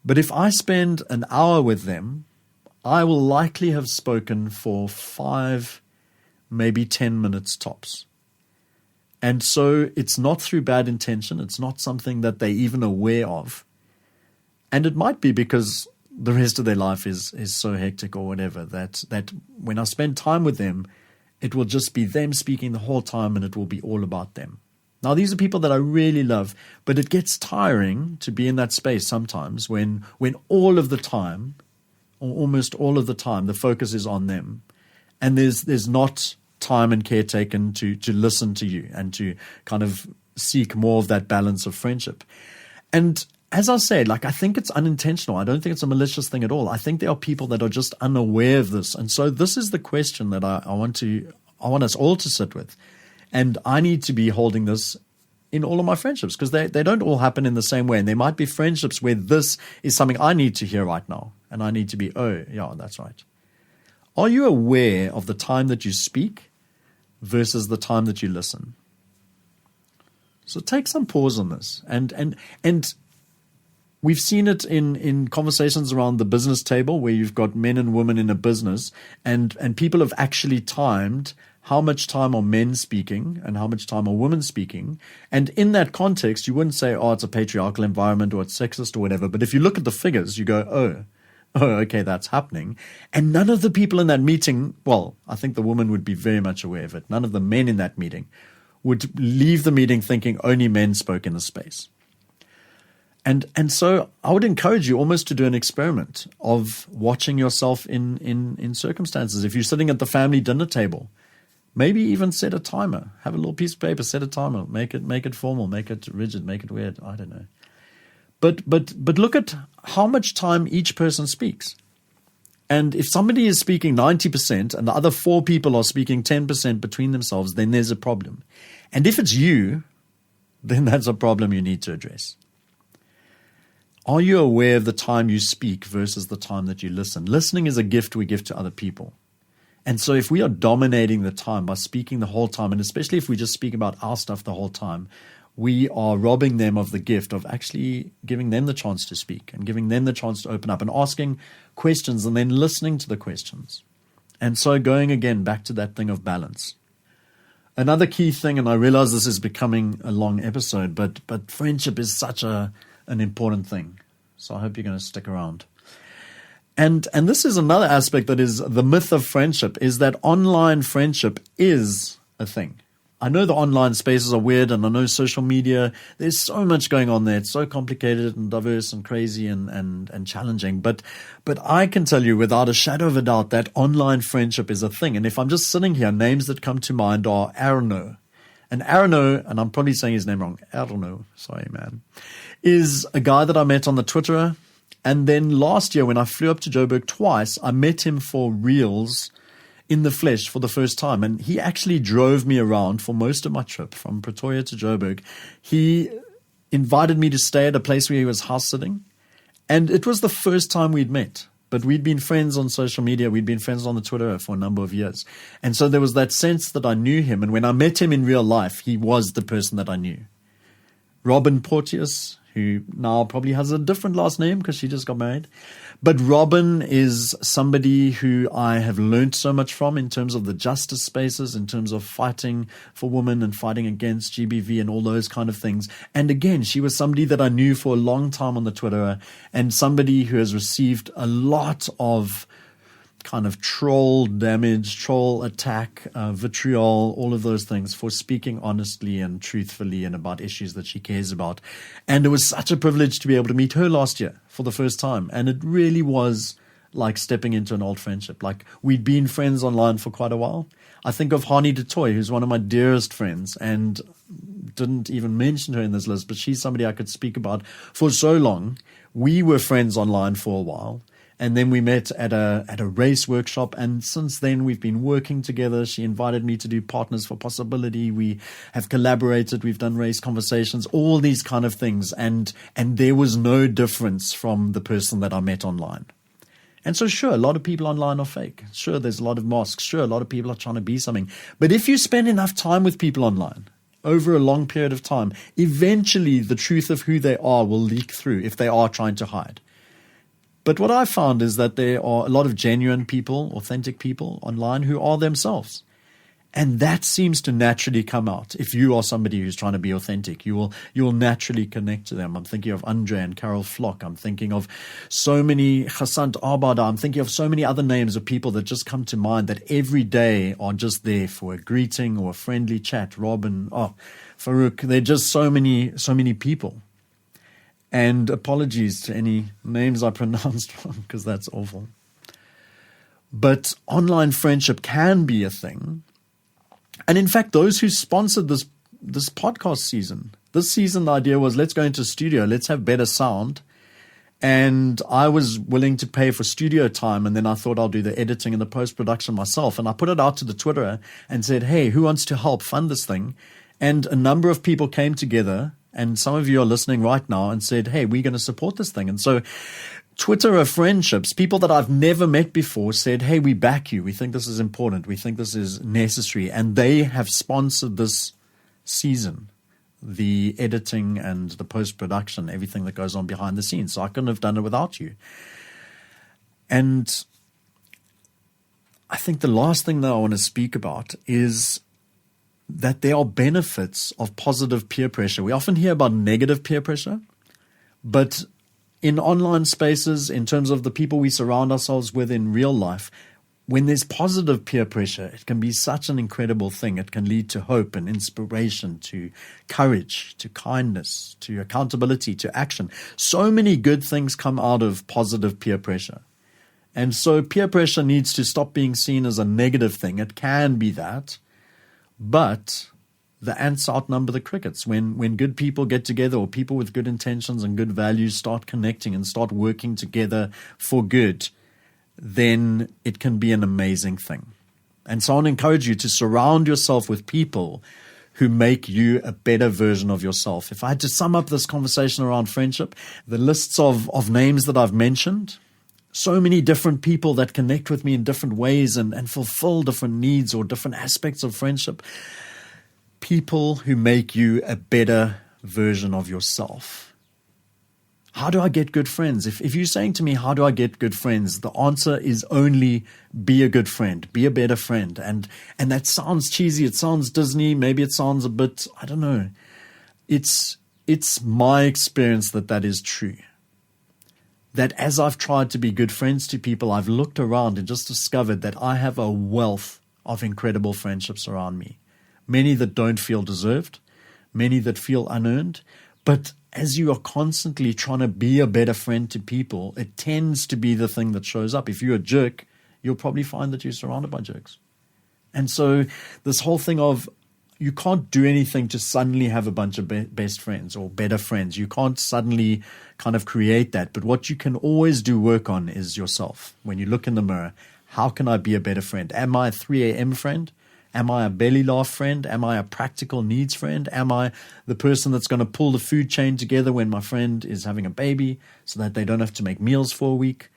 But if I spend an hour with them, I will likely have spoken for 5, maybe 10 minutes tops. And so it's not through bad intention. It's not something that they're even aware of. And it might be because the rest of their life is so hectic or whatever that when I spend time with them, it will just be them speaking the whole time, and it will be all about them. Now, these are people that I really love, but it gets tiring to be in that space sometimes when all of the time, or almost all of the time, the focus is on them. And there's not time and care taken to listen to you and to kind of seek more of that balance of friendship. And as I said, I think it's unintentional. I don't think it's a malicious thing at all. I think there are people that are just unaware of this. And so this is the question that I want us all to sit with. And I need to be holding this in all of my friendships, because they don't all happen in the same way. And there might be friendships where this is something I need to hear right now. And I need to be, oh, yeah, that's right. Are you aware of the time that you speak versus the time that you listen? So take some pause on this. And we've seen it in conversations around the business table where you've got men and women in a business, and people have actually timed how much time are men speaking and how much time are women speaking. And in that context, you wouldn't say, oh, it's a patriarchal environment or it's sexist or whatever. But if you look at the figures, you go, oh, okay, that's happening. And none of the people in that meeting, well, I think the woman would be very much aware of it. None of the men in that meeting would leave the meeting thinking only men spoke in the space. And so I would encourage you almost to do an experiment of watching yourself in circumstances. If you're sitting at the family dinner table, maybe even set a timer. Have a little piece of paper, set a timer. Make it formal, make it rigid, make it weird. I don't know. But look at how much time each person speaks. And if somebody is speaking 90% and the other 4 people are speaking 10% between themselves, then there's a problem. And if it's you, then that's a problem you need to address. Are you aware of the time you speak versus the time that you listen? Listening is a gift we give to other people. And so if we are dominating the time by speaking the whole time, and especially if we just speak about our stuff the whole time, we are robbing them of the gift of actually giving them the chance to speak and giving them the chance to open up and asking questions and then listening to the questions. And so going again back to that thing of balance. Another key thing, and I realize this is becoming a long episode, but friendship is such an important thing. So I hope you're going to stick around. And this is another aspect that is the myth of friendship, is that online friendship is a thing. I know the online spaces are weird, and I know social media, there's so much going on there. It's so complicated and diverse and crazy and challenging. But I can tell you without a shadow of a doubt that online friendship is a thing. And if I'm just sitting here, names that come to mind are Arno. And Arno, and I'm probably saying his name wrong, Arno, sorry man, is a guy that I met on the Twitterer. And then last year when I flew up to Joburg twice, I met him for reals in the flesh for the first time. And he actually drove me around for most of my trip from Pretoria to Joburg. He invited me to stay at a place where he was house sitting. And it was the first time we'd met. But we'd been friends on social media. We'd been friends on the Twitter for a number of years. And so there was that sense that I knew him. And when I met him in real life, he was the person that I knew. Robin Porteous, who now probably has a different last name because she just got married. But Robin is somebody who I have learned so much from in terms of the justice spaces, in terms of fighting for women and fighting against GBV and all those kind of things. And again, she was somebody that I knew for a long time on the Twitter, and somebody who has received a lot of kind of troll damage, troll attack, vitriol, all of those things for speaking honestly and truthfully and about issues that she cares about. And it was such a privilege to be able to meet her last year for the first time. And it really was like stepping into an old friendship. Like we'd been friends online for quite a while. I think of Hani de Toy, who's one of my dearest friends, and didn't even mention her in this list, but she's somebody I could speak about for so long. We were friends online for a while. And then we met at a race workshop. And since then, we've been working together. She invited me to do Partners for Possibility. We have collaborated. We've done race conversations, all these kind of things. And there was no difference from the person that I met online. And so, sure, a lot of people online are fake. Sure, there's a lot of masks. Sure, a lot of people are trying to be something. But if you spend enough time with people online, over a long period of time, eventually the truth of who they are will leak through if they are trying to hide. But what I found is that there are a lot of genuine people, authentic people online who are themselves. And that seems to naturally come out. If you are somebody who's trying to be authentic, you will naturally connect to them. I'm thinking of Andre and Carol Flock. I'm thinking of so many, Hassant Abada. I'm thinking of so many other names of people that just come to mind that every day are just there for a greeting or a friendly chat. Robin, Farouk. They're just so many people. And apologies to any names I pronounced wrong, because that's awful. But online friendship can be a thing. And in fact, those who sponsored this podcast season, this season the idea was, let's go into a studio, let's have better sound. And I was willing to pay for studio time. And then I thought I'll do the editing and the post-production myself. And I put it out to the Twitter and said, hey, who wants to help fund this thing? And a number of people came together. And some of you are listening right now and said, hey, we're going to support this thing. And so Twitter friendships, people that I've never met before said, hey, we back you. We think this is important. We think this is necessary. And they have sponsored this season, the editing and the post-production, everything that goes on behind the scenes. So I couldn't have done it without you. And I think the last thing that I want to speak about is that there are benefits of positive peer pressure. We often hear about negative peer pressure, but in online spaces, in terms of the people we surround ourselves with in real life, when there's positive peer pressure, it can be such an incredible thing. It can lead to hope and inspiration, to courage, to kindness, to accountability, to action. So many good things come out of positive peer pressure. And so peer pressure needs to stop being seen as a negative thing. It can be that. But the ants outnumber the crickets. When good people get together, or people with good intentions and good values start connecting and start working together for good, then it can be an amazing thing. And so I want to encourage you to surround yourself with people who make you a better version of yourself. If I had to sum up this conversation around friendship, the lists of names that I've mentioned, so many different people that connect with me in different ways and fulfill different needs or different aspects of friendship. People who make you a better version of yourself. How do I get good friends? If you're saying to me, how do I get good friends? The answer is only be a good friend, be a better friend. And that sounds cheesy. It sounds Disney. Maybe it sounds a bit, I don't know. It's my experience that is true. That as I've tried to be good friends to people, I've looked around and just discovered that I have a wealth of incredible friendships around me. many that don't feel deserved, many that feel unearned. But as you are constantly trying to be a better friend to people, it tends to be the thing that shows up. If you're a jerk, you'll probably find that you're surrounded by jerks. And so this whole thing of you can't do anything to suddenly have a bunch of best friends or better friends. You can't suddenly kind of create that. But what you can always do work on is yourself. When you look in the mirror, how can I be a better friend? Am I a 3 a.m. friend? Am I a belly laugh friend? Am I a practical needs friend? Am I the person that's going to pull the food chain together when my friend is having a baby so that they don't have to make meals for a week?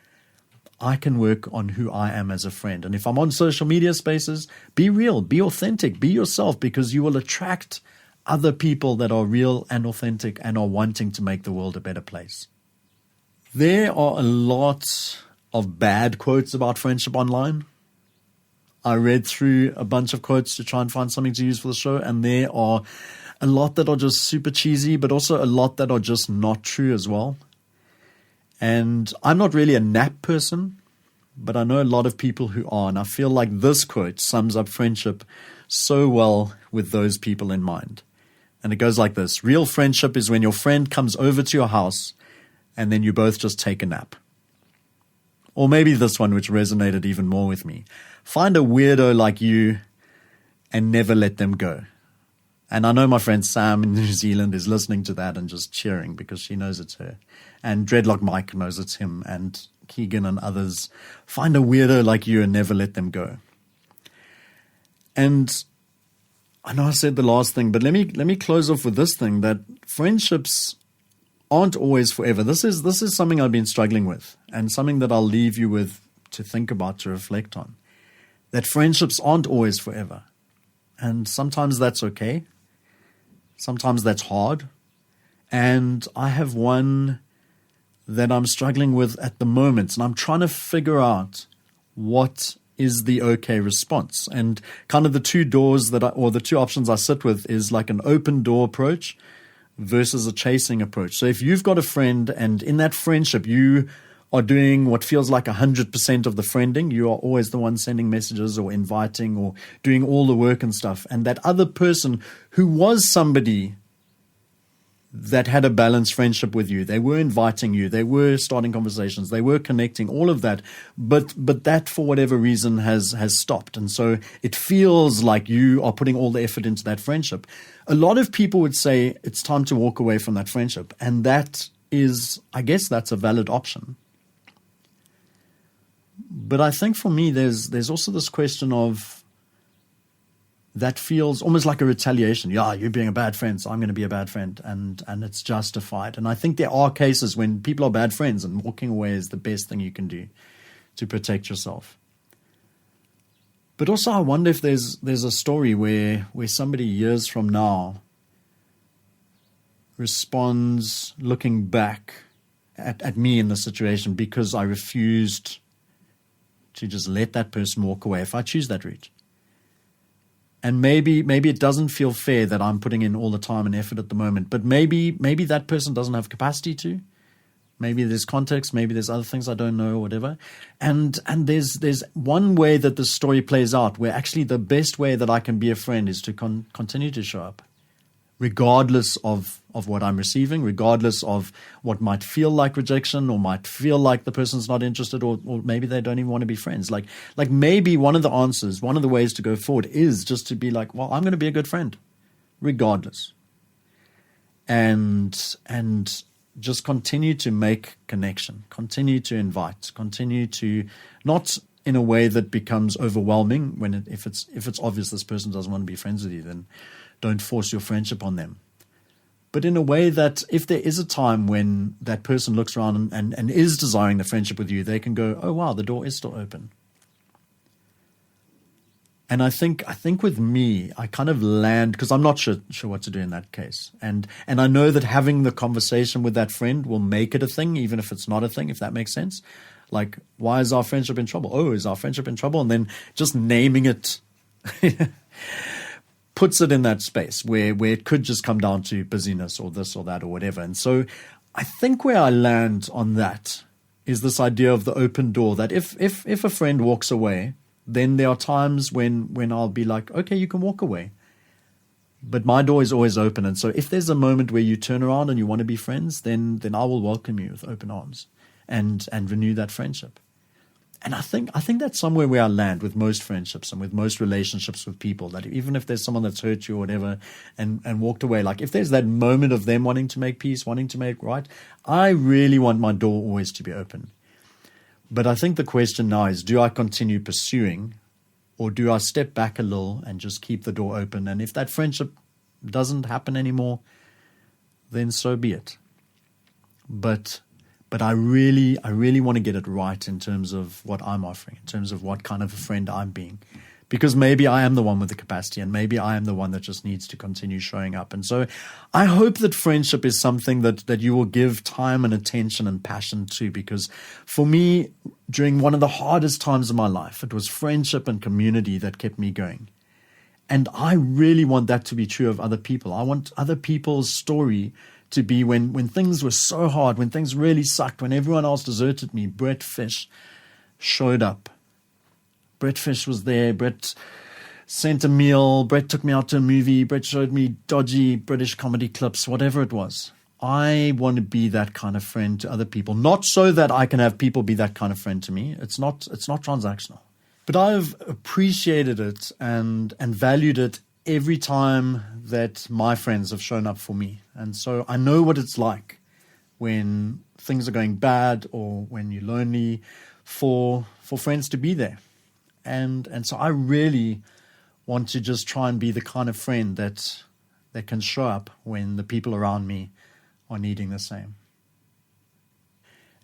I can work on who I am as a friend. And if I'm on social media spaces, be real, be authentic, be yourself, because you will attract other people that are real and authentic and are wanting to make the world a better place. There are a lot of bad quotes about friendship online. I read through a bunch of quotes to try and find something to use for the show, and there are a lot that are just super cheesy, but also a lot that are just not true as well. And I'm not really a nap person, but I know a lot of people who are, and I feel like this quote sums up friendship so well with those people in mind. And it goes like this: real friendship is when your friend comes over to your house and then you both just take a nap. Or maybe this one, which resonated even more with me: find a weirdo like you and never let them go. And I know my friend Sam in New Zealand is listening to that and just cheering because she knows it's her. And Dreadlock Mike knows it's him, and Keegan and others. Find a weirdo like you and never let them go. And I know I said the last thing, but let me close off with this thing, that friendships aren't always forever. This is something I've been struggling with, and something that I'll leave you with to think about, to reflect on. That friendships aren't always forever. And sometimes that's okay. Sometimes that's hard. And I have one that I'm struggling with at the moment, and I'm trying to figure out what is the okay response. And kind of the two doors or the two options I sit with is like an open door approach versus a chasing approach. So if you've got a friend and in that friendship you are doing what feels like 100% of the friending, you are always the one sending messages or inviting or doing all the work and stuff, and that other person who was somebody that had a balanced friendship with you, they were inviting you, they were starting conversations, they were connecting, all of that, but that for whatever reason has stopped. And so it feels like you are putting all the effort into that friendship. A lot of people would say it's time to walk away from that friendship, and that is, I guess that's a valid option. But I think for me, there's also this question of that feels almost like a retaliation. Yeah, you're being a bad friend, so I'm going to be a bad friend, and it's justified. And I think there are cases when people are bad friends, and walking away is the best thing you can do to protect yourself. But also, I wonder if there's a story where somebody years from now responds looking back at me in the situation because I refused to just let that person walk away if I choose that route. And maybe it doesn't feel fair that I'm putting in all the time and effort at the moment, but maybe that person doesn't have capacity to. Maybe there's context, maybe there's other things I don't know or whatever. And there's one way that the story plays out where actually the best way that I can be a friend is to continue to show up, regardless of what I'm receiving, regardless of what might feel like rejection or might feel like the person's not interested, or maybe they don't even want to be friends. Like maybe one of the answers, one of the ways to go forward is just to be like, well, I'm going to be a good friend, regardless. And just continue to make connection, continue to invite, continue to, not in a way that becomes overwhelming if it's obvious this person doesn't want to be friends with you, then don't force your friendship on them. But in a way that if there is a time when that person looks around and is desiring the friendship with you, they can go, oh, wow, the door is still open. And I think with me, I kind of land, because I'm not sure what to do in that case. And I know that having the conversation with that friend will make it a thing, even if it's not a thing, if that makes sense. Like, why is our friendship in trouble? Oh, is our friendship in trouble? And then just naming it puts it in that space where it could just come down to busyness or this or that or whatever. And so I think where I land on that is this idea of the open door, that if a friend walks away, then there are times when I'll be like, okay, you can walk away. But my door is always open. And so if there's a moment where you turn around and you want to be friends, then I will welcome you with open arms and renew that friendship. And I think that's somewhere where I land with most friendships and with most relationships with people, that even if there's someone that's hurt you or whatever and walked away, like if there's that moment of them wanting to make peace, wanting to make right, I really want my door always to be open. But I think the question now is, do I continue pursuing, or do I step back a little and just keep the door open? And if that friendship doesn't happen anymore, then so be it. But I really want to get it right in terms of what I'm offering, in terms of what kind of a friend I'm being. Because maybe I am the one with the capacity, and maybe I am the one that just needs to continue showing up. And so I hope that friendship is something that you will give time and attention and passion to, because for me, during one of the hardest times of my life, it was friendship and community that kept me going. And I really want that to be true of other people. I want other people's story to be when things were so hard, when things really sucked, when everyone else deserted me, BrettFish showed up. BrettFish was there. Brett sent a meal. Brett took me out to a movie. Brett showed me dodgy British comedy clips, whatever it was. I want to be that kind of friend to other people, not so that I can have people be that kind of friend to me. It's not transactional. But I've appreciated it and valued it every time that my friends have shown up for me. And so I know what it's like when things are going bad or when you're lonely, for friends to be there. And so I really want to just try and be the kind of friend that can show up when the people around me are needing the same.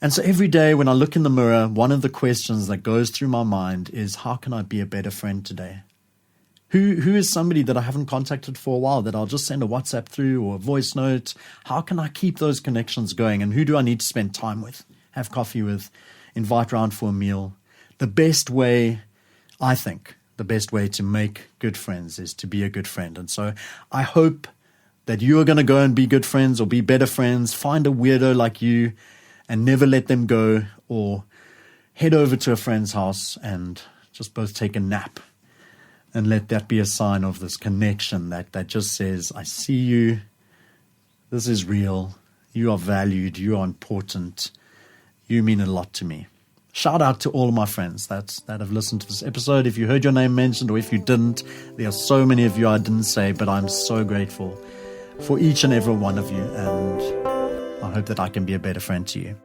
And so every day when I look in the mirror, one of the questions that goes through my mind is, how can I be a better friend today? Who is somebody that I haven't contacted for a while that I'll just send a WhatsApp through or a voice note? How can I keep those connections going? And who do I need to spend time with, have coffee with, invite round for a meal? The best way, I think, the best way to make good friends is to be a good friend. And so I hope that you are going to go and be good friends or be better friends. Find a weirdo like you and never let them go, or head over to a friend's house and just both take a nap. And let that be a sign of this connection that just says, I see you, this is real, you are valued, you are important, you mean a lot to me. Shout out to all of my friends that have listened to this episode. If you heard your name mentioned or if you didn't, there are so many of you I didn't say, but I'm so grateful for each and every one of you, and I hope that I can be a better friend to you.